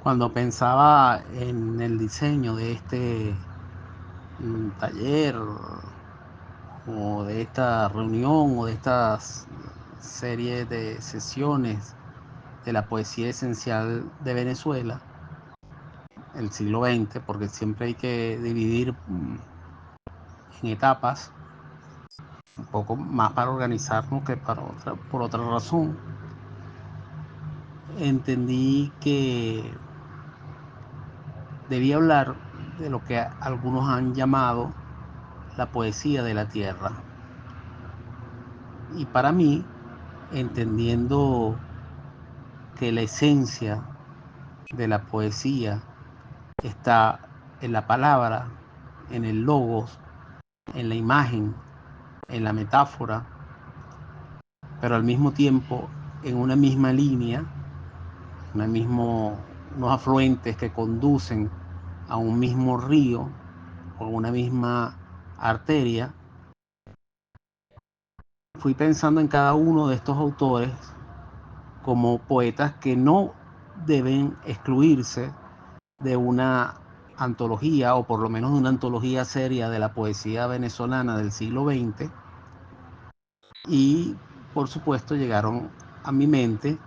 Cuando pensaba en el diseño de este taller o de esta reunión o de estas series de sesiones de la poesía esencial de Venezuela, el siglo XX, porque siempre hay que dividir en etapas, un poco más para organizarnos que por otra razón. Entendí que debía hablar de lo que algunos han llamado la poesía de la tierra. Y para mí, entendiendo que la esencia de la poesía está en la palabra, en el logos, en la imagen, en la metáfora, pero al mismo tiempo en una misma línea, unos afluentes que conducen a un mismo río o una misma arteria. Fui pensando en cada uno de estos autores como poetas que no deben excluirse de una antología, o por lo menos de una antología seria de la poesía venezolana del siglo XX. Y por supuesto llegaron a mi mente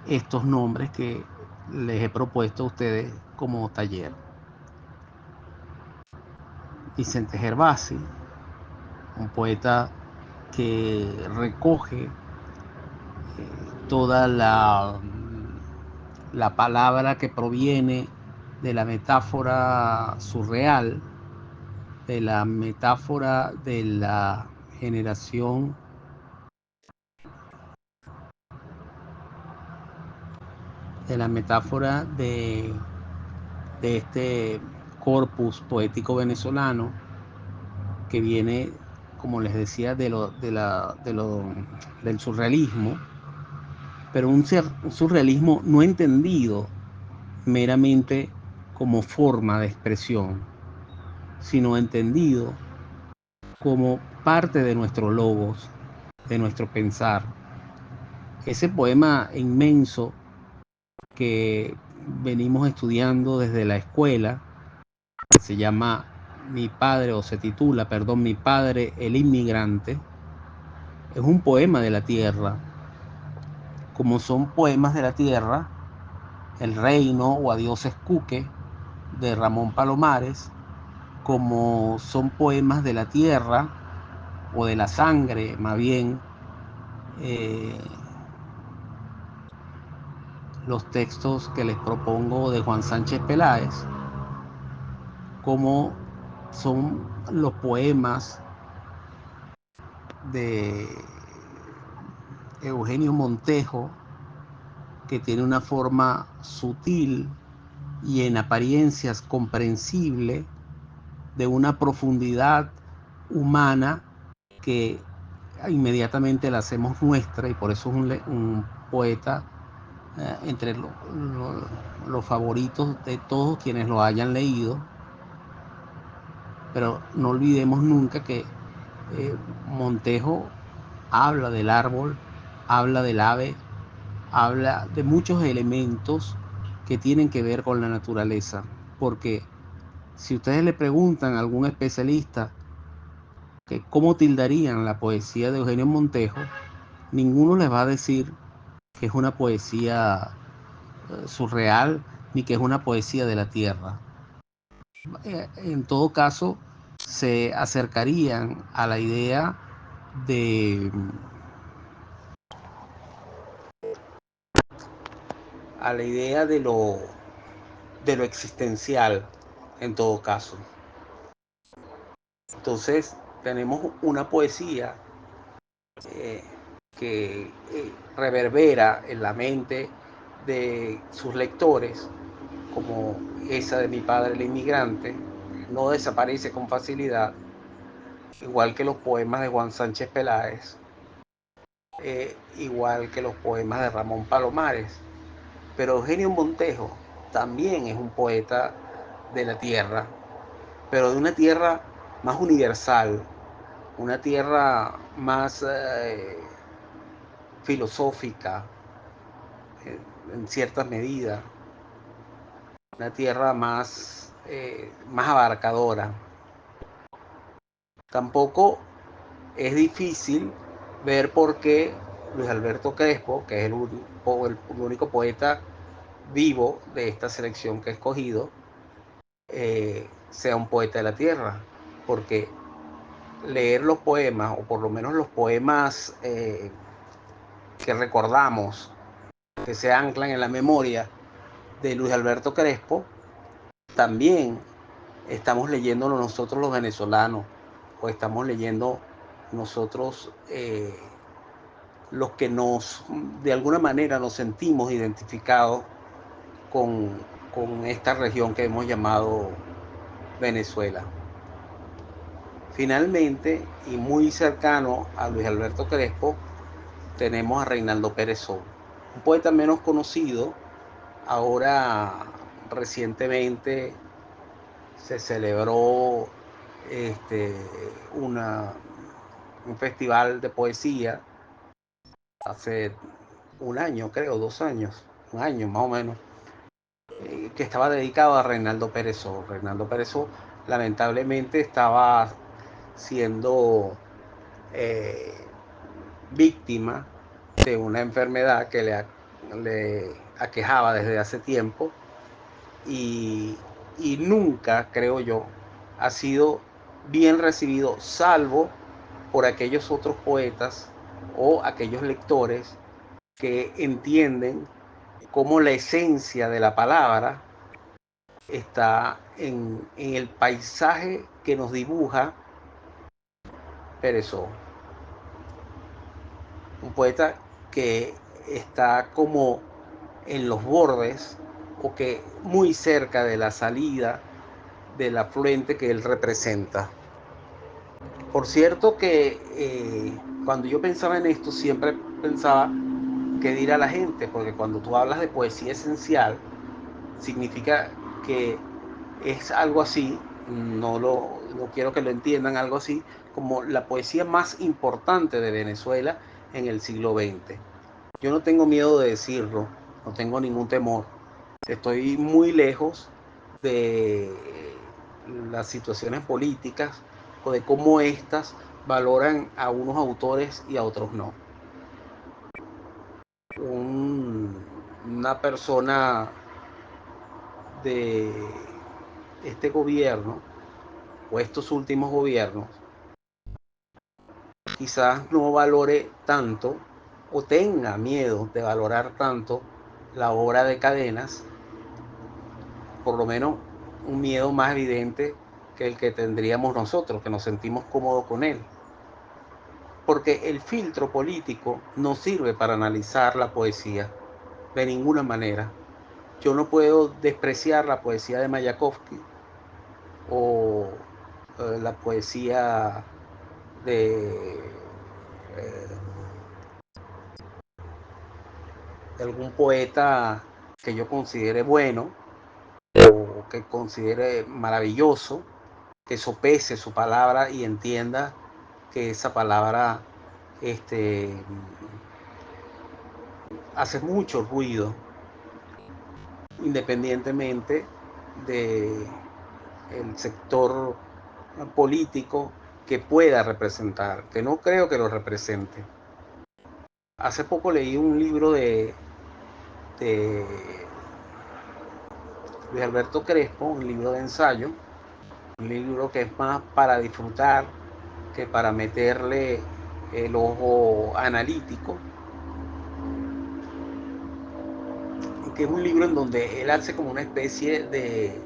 estos nombres que les he propuesto a ustedes como taller. Vicente Gervasi, un poeta que recoge toda la palabra que proviene de la metáfora surreal, de la metáfora de la generación de la metáfora de este corpus poético venezolano que viene, como les decía, del surrealismo, pero un surrealismo no entendido meramente como forma de expresión, sino entendido como parte de nuestro logos, de nuestro pensar. Ese poema inmenso que venimos estudiando desde la escuela, que se llama Mi padre, o se titula, perdón, Mi padre el inmigrante, es un poema de la tierra. Como son poemas de la tierra, El reino o Adiós Escuque de Ramón Palomares, como son poemas de la tierra o de la sangre, más bien, los textos que les propongo de Juan Sánchez Peláez, como son los poemas de Eugenio Montejo, que tiene una forma sutil y en apariencias comprensible, de una profundidad humana que inmediatamente la hacemos nuestra, y por eso es un poeta entre los favoritos de todos quienes lo hayan leído. Pero no olvidemos nunca que Montejo habla del árbol, habla del ave, habla de muchos elementos que tienen que ver con la naturaleza. Porque si ustedes le preguntan a algún especialista que cómo tildarían la poesía de Eugenio Montejo, ninguno les va a decir que es una poesía surreal ni que es una poesía de la tierra. En todo caso, se acercarían a la idea de de lo existencial, en todo caso. Entonces tenemos una poesía eh, que reverbera en la mente de sus lectores, como esa de Mi padre el inmigrante, no desaparece con facilidad, igual que los poemas de Juan Sánchez Peláez, igual que los poemas de Ramón Palomares. Pero Eugenio Montejo también es un poeta de la tierra, pero de una tierra más universal, una tierra más filosófica, en cierta medida, una tierra más abarcadora. Tampoco es difícil ver por qué Luis Alberto Crespo, que es el único poeta vivo de esta selección que he escogido, sea un poeta de la tierra, porque leer los poemas, o por lo menos los poemas que recordamos, que se anclan en la memoria de Luis Alberto Crespo, también estamos leyéndolo nosotros los venezolanos, o estamos leyendo nosotros los que de alguna manera nos sentimos identificados con esta región que hemos llamado Venezuela. Finalmente, y muy cercano a Luis Alberto Crespo, tenemos a Reinaldo Pérez Sol, un poeta menos conocido. Ahora recientemente se celebró un festival de poesía hace un año, creo, 2 años, un año más o menos, que estaba dedicado a Reinaldo Pérez Sol. Reinaldo Pérez Sol lamentablemente estaba siendo víctima de una enfermedad que le aquejaba desde hace tiempo y nunca, creo yo, ha sido bien recibido, salvo por aquellos otros poetas o aquellos lectores que entienden cómo la esencia de la palabra está en el paisaje que nos dibuja Pérez Sol. Un poeta que está como en los bordes o que muy cerca de la salida del afluente que él representa. Por cierto que cuando yo pensaba en esto siempre pensaba qué dirá la gente, porque cuando tú hablas de poesía esencial significa que es algo así, no quiero que lo entiendan, algo así como la poesía más importante de Venezuela en el siglo XX. Yo no tengo miedo de decirlo, no tengo ningún temor. Estoy muy lejos de las situaciones políticas o de cómo éstas valoran a unos autores y a otros no. Una persona de este gobierno o estos últimos gobiernos quizás no valore tanto o tenga miedo de valorar tanto la obra de Cadenas, por lo menos un miedo más evidente que el que tendríamos nosotros, que nos sentimos cómodos con él. Porque el filtro político no sirve para analizar la poesía de ninguna manera. Yo no puedo despreciar la poesía de Mayakovsky o la poesía eh, de algún poeta que yo considere bueno o que considere maravilloso, que sopese su palabra y entienda que esa palabra hace mucho ruido, independientemente del sector político que pueda representar, que no creo que lo represente. Hace poco leí un libro de Luis Alberto Crespo, un libro de ensayo, un libro que es más para disfrutar que para meterle el ojo analítico, que es un libro en donde él hace como una especie de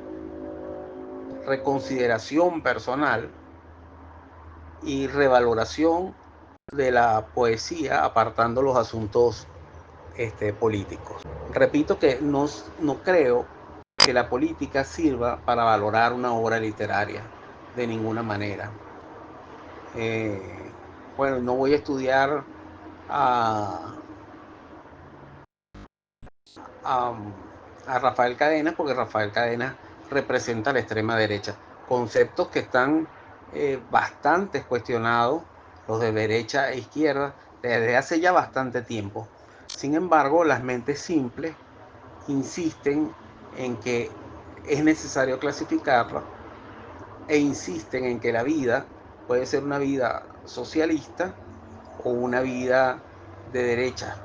reconsideración personal y revaloración de la poesía apartando los asuntos políticos. Repito que no creo que la política sirva para valorar una obra literaria de ninguna manera. Bueno, no voy a estudiar a, a, a Rafael Cadenas porque Rafael Cadenas representa la extrema derecha. Conceptos que están bastante cuestionados, los de derecha e izquierda, desde hace ya bastante tiempo. Sin embargo, las mentes simples insisten en que es necesario clasificarla e insisten en que la vida puede ser una vida socialista o una vida de derecha.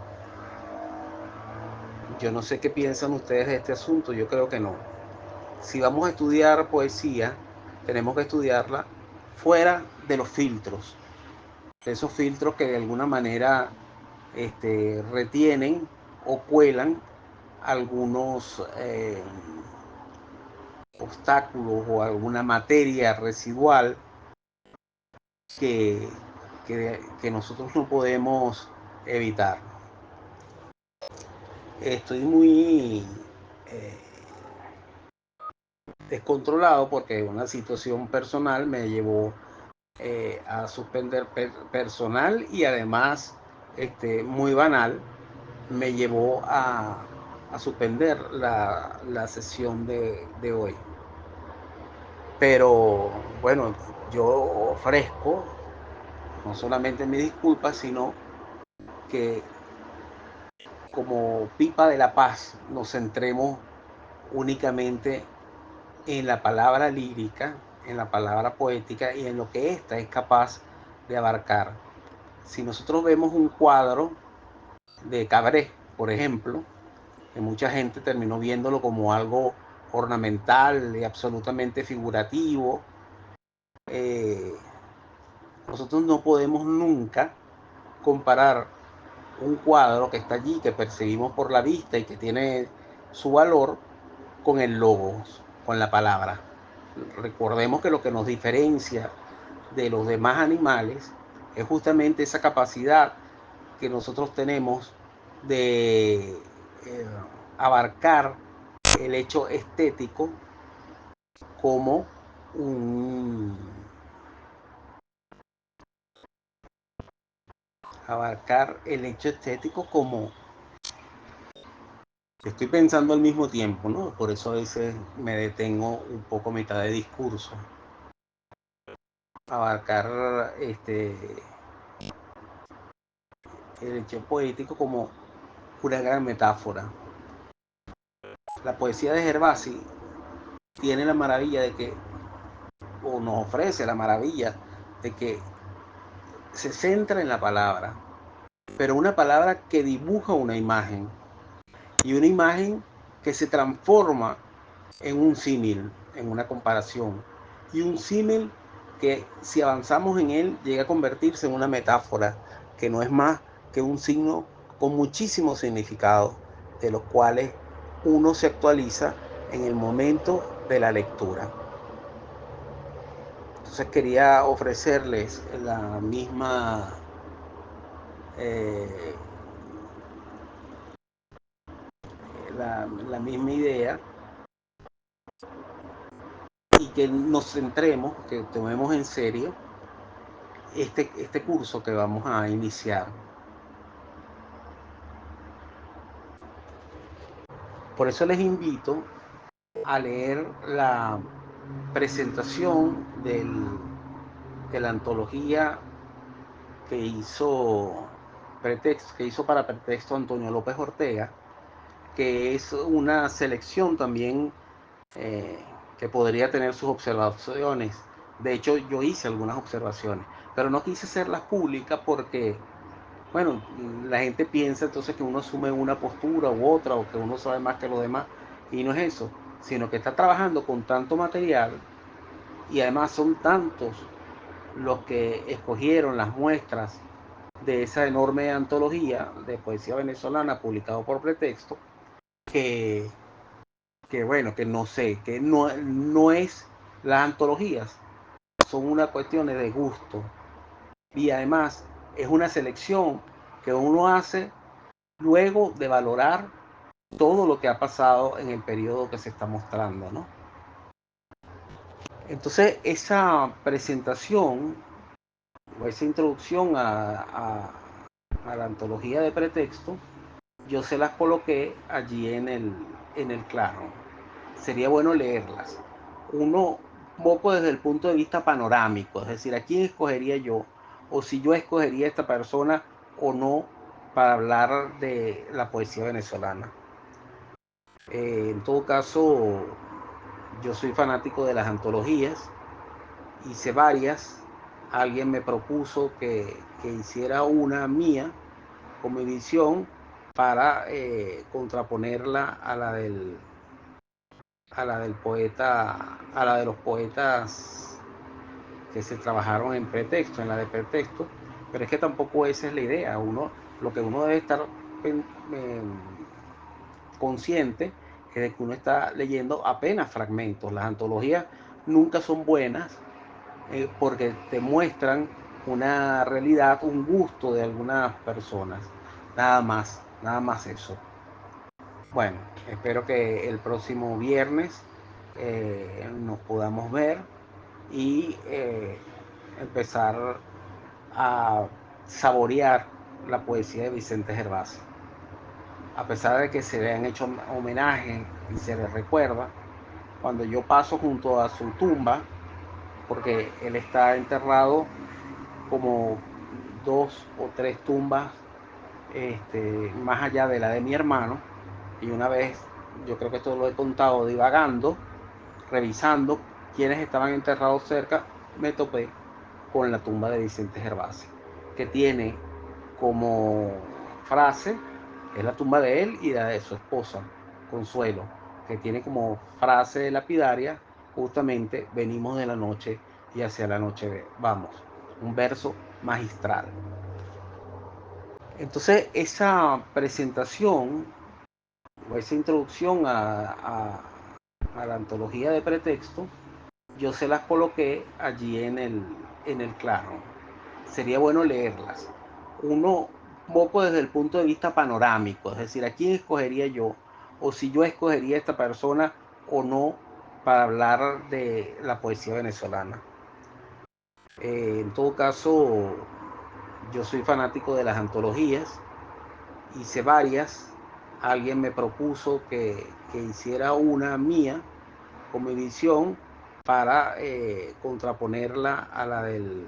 Yo no sé qué piensan ustedes de este asunto, yo creo que no. Si vamos a estudiar poesía, tenemos que estudiarla fuera de los filtros, de esos filtros que de alguna manera retienen o cuelan algunos obstáculos o alguna materia residual que, que nosotros no podemos evitar. Estoy muy descontrolado porque una situación personal me llevó a suspender personal y además muy banal, me llevó a suspender la sesión de hoy. Pero bueno, yo ofrezco no solamente mis disculpas, sino que como Pipa de la Paz nos centremos únicamente en la palabra lírica, en la palabra poética y en lo que ésta es capaz de abarcar. Si nosotros vemos un cuadro de Cabré, por ejemplo, que mucha gente terminó viéndolo como algo ornamental y absolutamente figurativo, eh, nosotros no podemos nunca comparar un cuadro que está allí, que percibimos por la vista y que tiene su valor, con el logos, con la palabra. Recordemos que lo que nos diferencia de los demás animales es justamente esa capacidad que nosotros tenemos de abarcar el hecho estético como un abarcar el hecho estético como estoy pensando al mismo tiempo, ¿no? Por eso a veces me detengo un poco a mitad de discurso. Abarcar el hecho poético como una gran metáfora. La poesía de Gervasi tiene la maravilla de que, o nos ofrece la maravilla de que se centra en la palabra, pero una palabra que dibuja una imagen y una imagen que se transforma en un símil, en una comparación, y un símil que si avanzamos en él llega a convertirse en una metáfora, que no es más que un signo con muchísimos significados, de los cuales uno se actualiza en el momento de la lectura. Entonces quería ofrecerles eh, la misma idea y que nos centremos, que tomemos en serio este curso que vamos a iniciar. Por eso les invito a leer la presentación de la antología que hizo, que hizo para Pretexto Antonio López Ortega, que es una selección también eh, que podría tener sus observaciones. De hecho, yo hice algunas observaciones, pero no quise hacerlas públicas porque, bueno, la gente piensa entonces que uno asume una postura u otra o que uno sabe más que los demás, y no es eso, sino que está trabajando con tanto material y además son tantos los que escogieron las muestras de esa enorme antología de poesía venezolana publicado por Pretexto, que, que bueno, que no sé, que no es las antologías, son una cuestión de gusto y además es una selección que uno hace luego de valorar todo lo que ha pasado en el periodo que se está mostrando, ¿no? Entonces esa presentación o esa introducción a la antología de Pretexto, yo se las coloqué allí en el Claro. Sería bueno leerlas. Uno, un poco desde el punto de vista panorámico, es decir, a quién escogería yo, o si yo escogería a esta persona o no para hablar de la poesía venezolana. En todo caso, Yo soy fanático de las antologías, hice varias. Alguien me propuso que hiciera una mía como edición para contraponerla a la del poeta, a la de los poetas que se trabajaron en pretexto, en la de pretexto, pero es que tampoco esa es la idea. Lo que uno debe estar consciente es de que uno está leyendo apenas fragmentos. Las antologías nunca son buenas porque te muestran una realidad, un gusto de algunas personas. Nada más eso. Bueno, espero que el próximo viernes nos podamos ver y empezar a saborear la poesía de Vicente Gervásio. A pesar de que se le han hecho homenaje y se le recuerda, cuando yo paso junto a su tumba, porque él está enterrado como dos o tres tumbas más allá de la de mi hermano, y una vez, yo creo que esto lo he contado divagando, revisando quiénes estaban enterrados cerca, me topé con la tumba de Vicente Gervásio, que tiene como frase, es la tumba de él y la de su esposa, Consuelo, que tiene como frase lapidaria, justamente, venimos de la noche y hacia la noche vamos. Un verso magistral. Entonces, esa presentación o esa introducción a la antología de pretexto, yo se las coloqué allí en el Claro. Sería bueno leerlas. Uno, un poco desde el punto de vista panorámico, es decir, a quién escogería yo, o si yo escogería a esta persona o no para hablar de la poesía venezolana. En todo caso, yo soy fanático de las antologías, hice varias. Alguien me propuso que hiciera una mía como edición para contraponerla a la del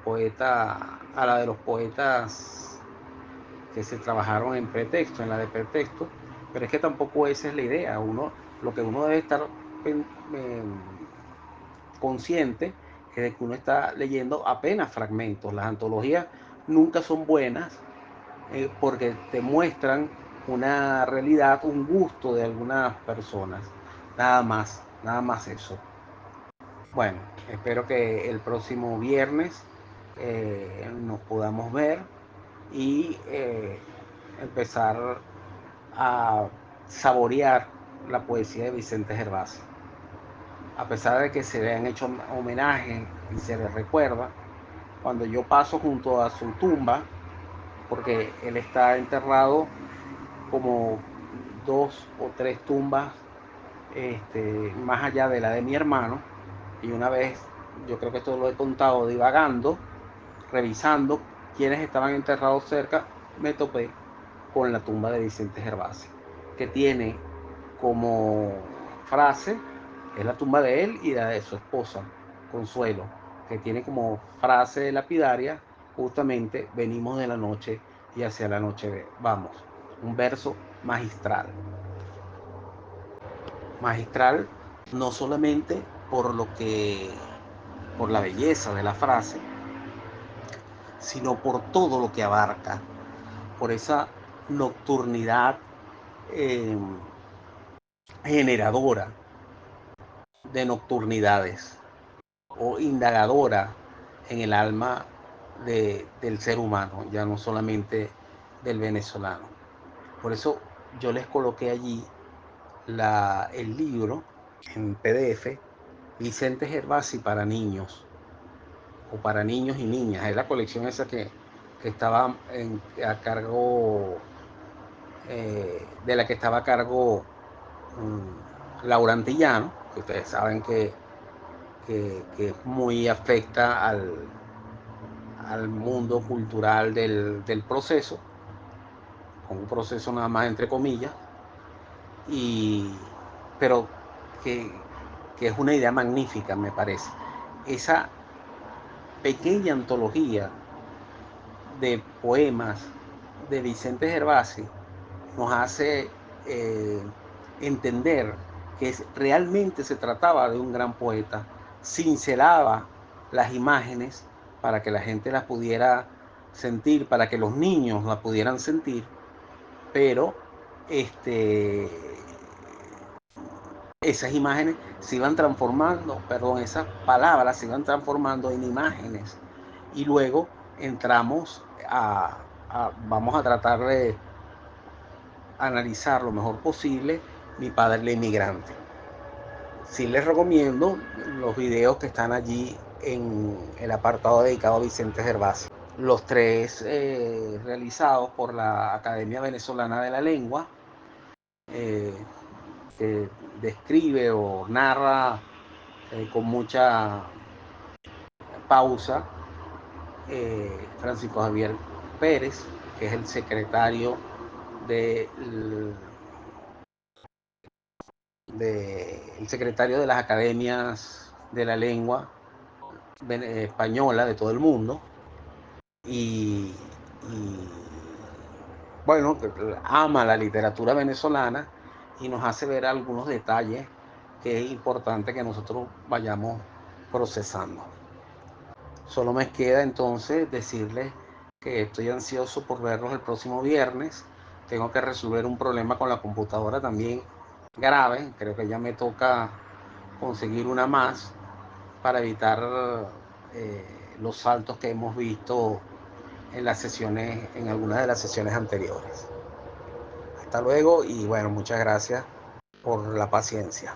poeta, a la de los poetas que se trabajaron en pretexto, en la de pretexto, pero es que tampoco esa es la idea. Lo que uno debe estar consciente es de que uno está leyendo apenas fragmentos. Las antologías nunca son buenas porque te muestran una realidad, un gusto de algunas personas. Nada más eso. Bueno, espero que el próximo viernes nos podamos ver y empezar a saborear la poesía de Vicente Gervásio. A pesar de que se le han hecho homenaje y se le recuerda, cuando yo paso junto a su tumba, porque él está enterrado como dos o tres tumbas más allá de la de mi hermano, y una vez, yo creo que esto lo he contado divagando, revisando quiénes estaban enterrados cerca, me topé con la tumba de Vicente Gervásio, que tiene como frase, es la tumba de él y la de su esposa, Consuelo, que tiene como frase lapidaria, justamente, venimos de la noche y hacia la noche vamos. Un verso magistral. Magistral no solamente por la belleza de la frase, sino por todo lo que abarca, por esa nocturnidad eh, generadora de nocturnidades o indagadora en el alma del ser humano, ya no solamente del venezolano. Por eso yo les coloqué allí el libro en PDF, Vicente Gervasi para niños, o para niños y niñas. Es la colección esa que estaba a cargo, de la que estaba a cargo Laura Antillano, que ustedes saben que es muy afecta al mundo cultural del proceso, con un proceso nada más entre comillas, y, pero que es una idea magnífica, me parece. Esa pequeña antología de poemas de Vicente Gervasi nos hace entender que realmente se trataba de un gran poeta. Cincelaba las imágenes para que la gente las pudiera sentir, para que los niños las pudieran sentir, pero esas imágenes se iban transformando, perdón, esas palabras se iban transformando en imágenes. Y luego entramos vamos a tratar de analizar lo mejor posible Mi padre el inmigrante. Sí les recomiendo los videos que están allí en el apartado dedicado a Vicente Gervasio. Los tres realizados por la Academia Venezolana de la Lengua, que describe o narra con mucha pausa Francisco Javier Pérez, que es el secretario el secretario de las academias de la lengua española de todo el mundo, y bueno, ama la literatura venezolana y nos hace ver algunos detalles que es importante que nosotros vayamos procesando. Solo me queda entonces decirles que estoy ansioso por verlos el próximo viernes. Tengo que resolver un problema con la computadora también grave. Creo que ya me toca conseguir una más para evitar los saltos que hemos visto en las sesiones, en algunas de las sesiones anteriores. Hasta luego y bueno, muchas gracias por la paciencia.